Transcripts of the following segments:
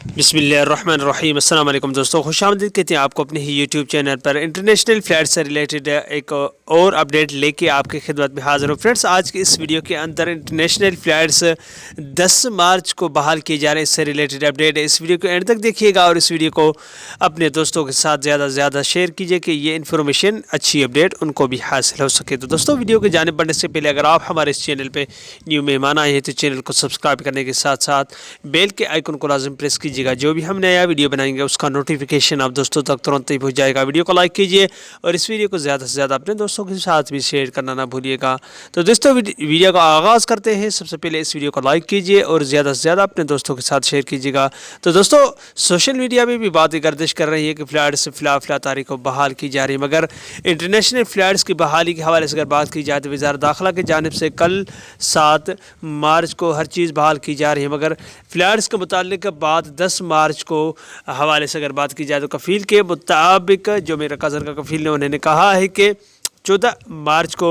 बिस्मिल्लाहिर्रहमानिर्रहीम। अस्सलाम वालेकुम दोस्तों, खुश आमदीद कहते हैं आपको अपने ही यूट्यूब चैनल पर। इंटरनेशनल फ़्लाइट से रिलेटेड एक और अपडेट लेके आपकी खिदमत में हाज़िर हूँ। फ्रेंड्स, आज की इस वीडियो के अंदर इंटरनेशनल फ़्लाइट्स 10 मार्च को बहाल किए जा रहे हैं, इससे रिलेटेड अपडेट है। इस वीडियो को एंड तक देखिएगा और इस वीडियो को अपने दोस्तों के साथ ज़्यादा से ज़्यादा शेयर कीजिए कि ये इन्फॉर्मेशन, अच्छी अपडेट उनको भी हासिल हो सके। तो दोस्तों, वीडियो की जानिब बढ़ने से पहले अगर आप हमारे इस चैनल पर न्यू मेहमान आए हैं तो चैनल को सब्सक्राइब करने के साथ साथ बेल के आइकन को लाजम प्रेस कीजिएगा। जो भी हम नया वीडियो बनाएंगे उसका नोटिफिकेशन आप दोस्तों तक तुरंत ही पहुंच जाएगा। वीडियो को लाइक कीजिए और इस वीडियो को ज़्यादा से ज़्यादा अपने दोस्तों के साथ भी शेयर करना ना भूलिएगा। तो दोस्तों, वीडियो का आगाज़ करते हैं। सबसे पहले इस वीडियो को लाइक कीजिए और ज़्यादा से ज़्यादा अपने दोस्तों के साथ शेयर कीजिएगा। तो दोस्तों, सोशल मीडिया में भी बातें गर्दिश कर रही है कि फ़्लाइट्स फ़िला तारीख को बहाल की जा रही है, मगर इंटरनेशनल फ़्लाइट्स की बहाली के हवाले से अगर बात की जाए तो वज़ारत दाखिला की जानिब से कल 7 मार्च को हर चीज़ बहाल की जा रही है, मगर फ़्लाइट्स के मुतालिक बाद 10 मार्च को हवाले से अगर बात की जाए तो कफ़ील के मुताबिक, जो मेरा कज़न का कफ़ील ने, उन्होंने कहा है कि 14 मार्च को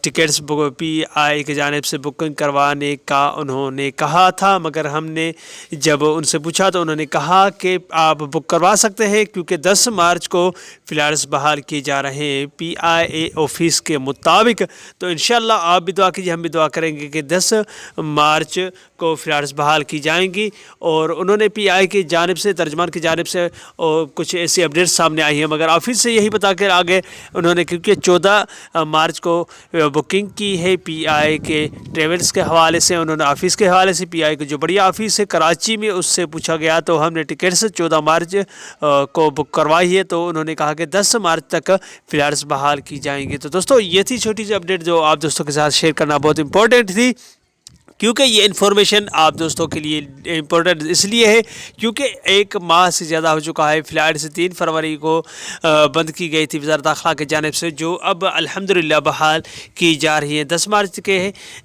टिकट्स PI की जानिब से बुकिंग करवाने का उन्होंने कहा था, मगर हमने जब उनसे पूछा तो उन्होंने कहा कि आप बुक करवा सकते हैं क्योंकि 10 मार्च को फ़्लाइट्स बहाल किए जा रहे हैं PIA ऑफिस के मुताबिक। तो इंशाल्लाह आप भी दुआ कीजिए, हम भी दुआ करेंगे कि 10 मार्च को फ़्लाइट्स बहाल की जाएंगी। और उन्होंने PI की जानिब से, तर्जमान की जानिब से कुछ ऐसी अपडेट्स सामने आई हैं, मगर ऑफिस से यही बता कर आगे उन्होंने, क्योंकि 14 मार्च को बुकिंग की है PI के ट्रेवल्स के हवाले से, उन्होंने ऑफिस के हवाले से PI की जो बड़ी ऑफिस है कराची में उससे पूछा गया तो हमने टिकट्स 14 मार्च को बुक करवाई है। तो उन्होंने कहा कि 10 मार्च तक फ़्लाइट्स बहाल की जाएंगी। तो दोस्तों, ये थी छोटी सी अपडेट जो आप दोस्तों के साथ शेयर करना बहुत इंपॉर्टेंट थी, क्योंकि ये इन्फॉर्मेशन आप दोस्तों के लिए इम्पोर्टेंट इसलिए है क्योंकि 1 माह से ज़्यादा हो चुका है। फ़्लाइट से 3 फरवरी को बंद की गई थी वज़ारत दाखिला की जानिब से, जो अब अल्हम्दुलिल्लाह बहाल की जा रही है। 10 मार्च के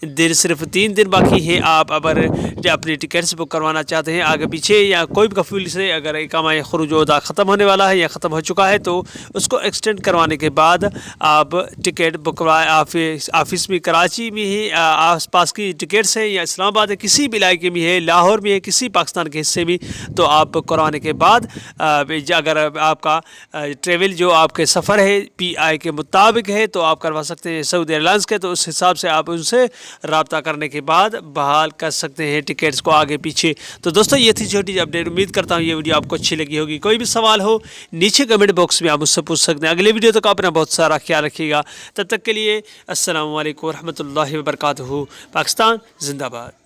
दिन सिर्फ 3 दिन बाकी है। आप अगर अपनी टिकट्स बुक करवाना चाहते हैं आगे पीछे या कोई भी कफ़ील से, अगर इकामा ख़ुरूज अदा ख़त्म होने वाला है या ख़त्म हो चुका है तो उसको एक्सटेंड करवाने के बाद आप टिकट बुक करवा ऑफिस में, कराची में ही आस पास की टिकट्स या इस्लामाबाद है, किसी भी इलाके में है, लाहौर में है, किसी पाकिस्तान के हिस्से में, तो आप करवाने के बाद अगर आपका ट्रेवल जो आपके सफ़र है PI के मुताबिक है तो आप करवा सकते हैं सऊदी एयरलाइंस के। तो उस हिसाब से आप उनसे रब्ता करने के बाद बहाल कर सकते हैं टिकट्स को आगे पीछे। तो दोस्तों, ये थी छोटी अपडेट। उम्मीद करता हूँ ये वीडियो आपको अच्छी लगी होगी। कोई भी सवाल हो नीचे कमेंट बॉक्स में आप मुझसे पूछ सकते हैं। अगले वीडियो तक अपना बहुत सारा ख्याल रखिएगा। तब तक के लिए अस्सलामु अलैकुम रहमतुल्लाहि व बरकातहू। पाकिस्तान जिंदाबाद।